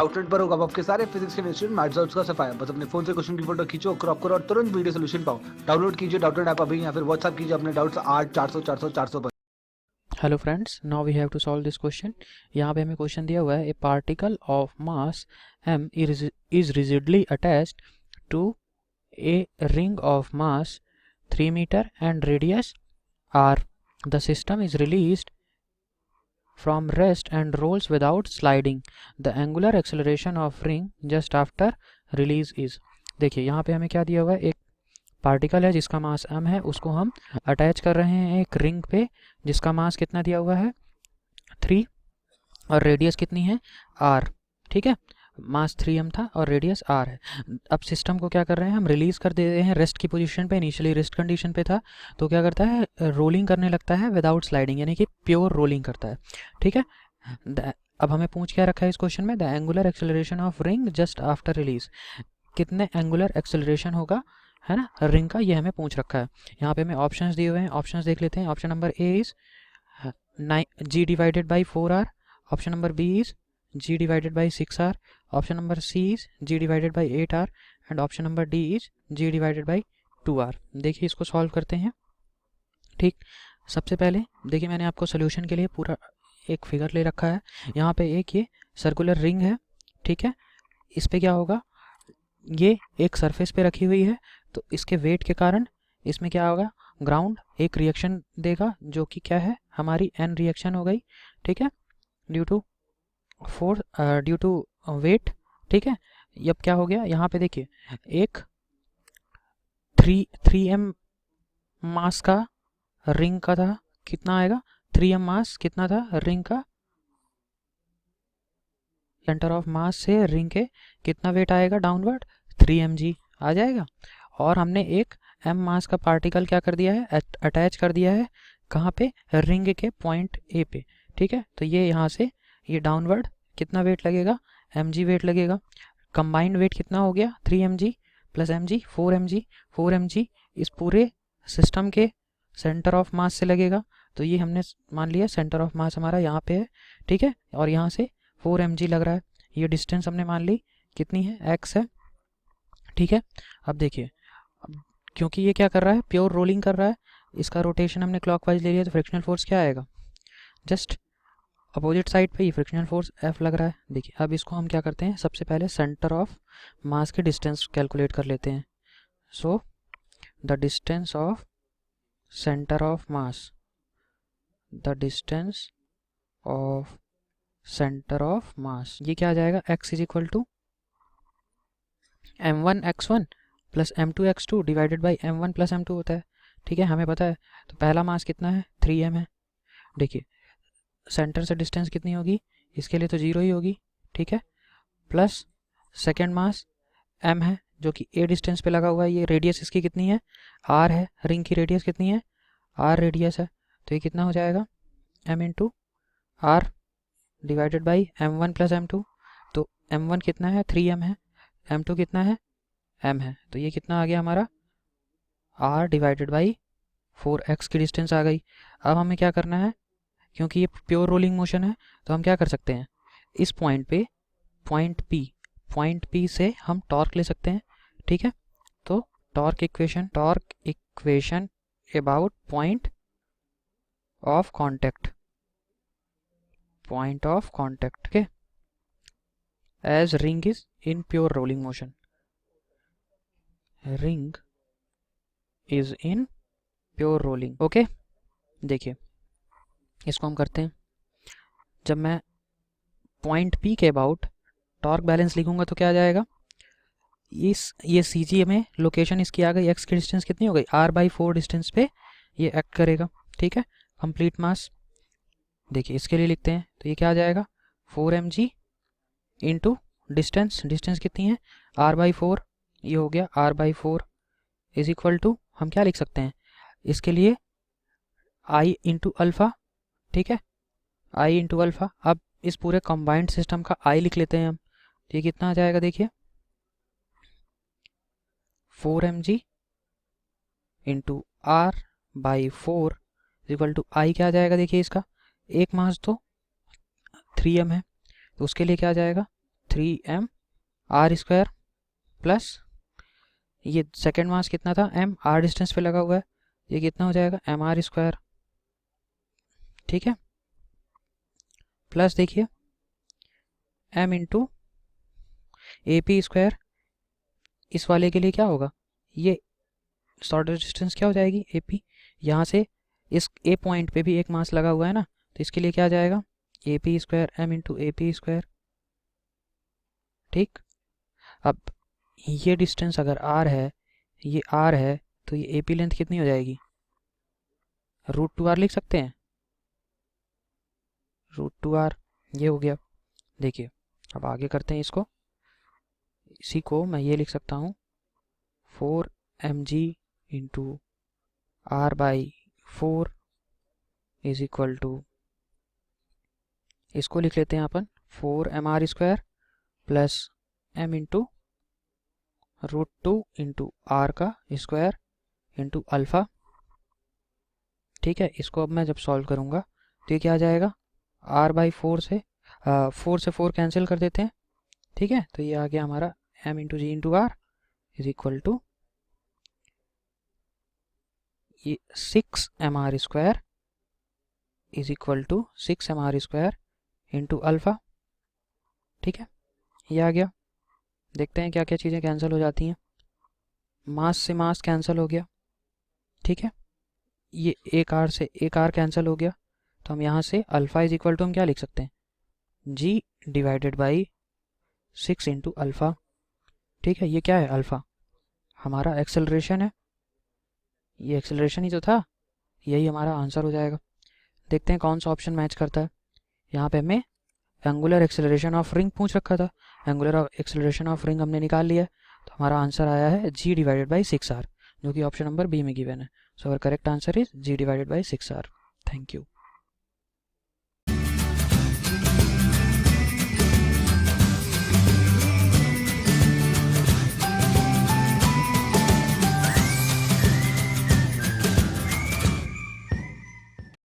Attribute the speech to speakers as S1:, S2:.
S1: Outlet पर होगा आपके सारे फिजिक्स के इंस्टीट्यूट मैथ्स और उसका सफाया। बस अपने फोन से क्वेश्चन की फोटो खींचो, क्रॉप करो और तुरंत वीडियो सोल्यूशन पाओ। डाउनलोड कीजिए डाउटनेट ऐप अभी या फिर व्हाट्सएप कीजिए अपने डाउट्स 8 400 400 400 पर।
S2: Hello friends, now we have to solve this question. यहाँ पे हमें क्वेश्चन दिया हुआ है, a particle of mass m is rigidly attached to a ring of mass 3 metre and radius r. The system is released from rest and rolls without sliding. The angular acceleration of ring just after release is. देखिए यहाँ पे हमें क्या दिया हुआ है, एक particle है जिसका मास m है, उसको हम अटैच कर रहे हैं एक रिंग पे जिसका मास कितना दिया हुआ है 3 और रेडियस कितनी है r। ठीक है, मास 3m था और रेडियस r है। अब सिस्टम को क्या कर रहे हैं, हम रिलीज कर दे रहे हैं रेस्ट की पोजीशन पे। इनिशियली रेस्ट कंडीशन पे था तो क्या करता है, रोलिंग करने लगता है विदाउट स्लाइडिंग, यानी कि प्योर रोलिंग करता है। ठीक है, अब हमें पूछ क्या रखा है इस क्वेश्चन में, the angular acceleration of ring just after release. कितने एंगुलर एक्सेलरेशन होगा, है ना, रिंग का, ये हमें पूछ रखा है। यहाँ पे हमें ऑप्शंस दिए हुए हैं, ऑप्शंस देख लेते हैं। Option number A is g divided by 4r, option number B is g divided by 6r, option number C is g divided by 8r and option number D is g divided by 2r। देखिए इसको solve करते हैं। ठीक, सबसे पहले देखिए मैंने आपको सोल्यूशन के लिए पूरा एक फिगर ले रखा है। यहाँ पे एक ये सर्कुलर रिंग है, ठीक है, इस पे क्या होगा, ये एक सरफेस पे रखी हुई है तो इसके वेट के कारण इसमें क्या होगा, ग्राउंड एक रिएक्शन देगा जो कि क्या है, हमारी एन रिएक्शन हो गई। ठीक है, due to force, due to weight. ठीक है, अब क्या हो गया, यहाँ पे देखिए एक 3m मास का रिंग का था, कितना आएगा 3m मास कितना था रिंग का, सेंटर ऑफ मास से रिंग के कितना वेट आएगा डाउनवर्ड 3mg आ जाएगा। और हमने एक m मास का पार्टिकल क्या कर दिया है, अटैच कर दिया है कहाँ पे, रिंग के पॉइंट ए पे। ठीक है, तो ये यहाँ से ये डाउनवर्ड कितना वेट लगेगा, mg वेट लगेगा। कंबाइंड वेट कितना हो गया 3mg plus mg 4mg। 4mg इस पूरे सिस्टम के सेंटर ऑफ मास से लगेगा, तो ये हमने मान लिया सेंटर ऑफ मास हमारा यहाँ पे है। ठीक है, और यहाँ से 4mg लग रहा है, ये डिस्टेंस हमने मान ली कितनी है, x है। ठीक है, अब देखिए, क्योंकि ये क्या कर रहा है, प्योर रोलिंग कर रहा है, इसका रोटेशन हमने क्लॉकवाइज ले लिया तो फ्रिक्शनल फोर्स क्या आएगा, जस्ट अपोजिट साइड पे ही फ्रिक्शनल फोर्स F लग रहा है। देखिए अब इसको हम क्या करते हैं, सबसे पहले सेंटर ऑफ मास के डिस्टेंस कैलकुलेट कर लेते हैं। So the distance of centre of mass, the distance of centre of mass, ये क्या आ जाएगा, x is equal to m1 x1 plus m2 x2 divided by m1 plus m2 होता है। ठीक है, हमें पता है, तो पहला मास कितना है 3m है। देखिए सेंटर से डिस्टेंस कितनी होगी, इसके लिए तो 0 ही होगी। ठीक है, प्लस सेकेंड मास m है जो कि a डिस्टेंस पे लगा हुआ है, ये रेडियस इसकी कितनी है r है, रिंग की रेडियस कितनी है r रेडियस है, तो ये कितना हो जाएगा m into r divided by m1 plus m2। तो m1 कितना है 3m है, m2 कितना है m है, तो ये कितना आ गया हमारा r डिवाइडेड बाई 4x की डिस्टेंस आ गई। अब हमें क्या करना है, क्योंकि ये प्योर रोलिंग मोशन है तो हम क्या कर सकते हैं, इस पॉइंट पे पॉइंट P से हम टॉर्क ले सकते हैं। ठीक है, तो torque equation about point of contact, okay, as ring is in pure rolling motion, ring is in pure rolling। Okay, देखिए इसको हम करते हैं, जब मैं पॉइंट P के अबाउट टॉर्क बैलेंस लिखूंगा तो क्या आ जाएगा, ये CG में लोकेशन इसकी आ गई, x की डिस्टेंस कितनी हो गई r/4 डिस्टेंस पे ये एक्ट करेगा। ठीक है, कंप्लीट मास, देखिए इसके लिए लिखते हैं तो ये क्या आ जाएगा 4mg इंटू डिस्टेंस कितनी है r/4, ये हो गया r/4 इज इक्वल टू, हम क्या लिख सकते हैं इसके लिए i इंटू अल्फ़ा। ठीक है, i इंटू अल्फ़ा। अब इस पूरे कंबाइंड सिस्टम का i लिख लेते हैं हम, ये कितना आ जाएगा, देखिए 4mg into r/4 equal to i क्या आ जाएगा, देखिए इसका एक मास तो 3m है तो उसके लिए क्या आ जाएगा 3m r स्क्वायर प्लस ये सेकेंड मास कितना था m, r डिस्टेंस पे लगा हुआ है, ये कितना हो जाएगा mr स्क्वायर, ठीक है, प्लस देखिए m into A P square, इस वाले के लिए क्या होगा, ये शॉर्ट डिस्टेंस क्या हो जाएगी ए पी, यहाँ से इस ए पॉइंट पे भी एक मास लगा हुआ है ना, तो इसके लिए क्या आ जाएगा A P square M into A P square, ठीक। अब ये डिस्टेंस अगर r है, ये r है, तो ये ए पी लेंथ कितनी हो जाएगी, √2r लिख सकते हैं, √2r, ये हो गया। देखिए अब आगे करते हैं इसको, इसी को मैं ये लिख सकता हूँ 4mg into r/4 is equal to, इसको लिख लेते हैं अपन 4mr square plus m into √2 into r का स्क्वायर इंटू अल्फ़ा, ठीक है। इसको अब मैं जब सॉल्व करूँगा तो ये क्या आ जाएगा, r/4 से 4 से 4 कैंसिल कर देते हैं, ठीक है, तो ये आ गया हमारा m into G into R is equal to ये 6mr square is equal to 6mr square into alpha, ठीक है, ये आ गया। देखते हैं क्या क्या चीज़ें कैंसिल हो जाती हैं, मास से मास कैंसिल हो गया, ठीक है, ये एक आर से एक आर कैंसिल हो गया, तो हम यहाँ से अल्फ़ा इज इक्वल टू हम क्या लिख सकते हैं, g divided by 6 into alpha, ठीक है। ये क्या है, अल्फ़ा हमारा एक्सेलरेशन है, ये एक्सेलरेशन ही तो था, यही हमारा आंसर हो जाएगा। देखते हैं कौन सा ऑप्शन मैच करता है। यहाँ पे हमें एंगुलर एक्सेलरेशन ऑफ रिंग पूछ रखा था, एंगुलर एक्सेलरेशन ऑफ रिंग हमने निकाल लिया है, तो हमारा आंसर आया है g डिवाइडेड बाई 6r, जो कि ऑप्शन नंबर बी में गिवन है। So our correct answer is g divided by 6r। Thank you.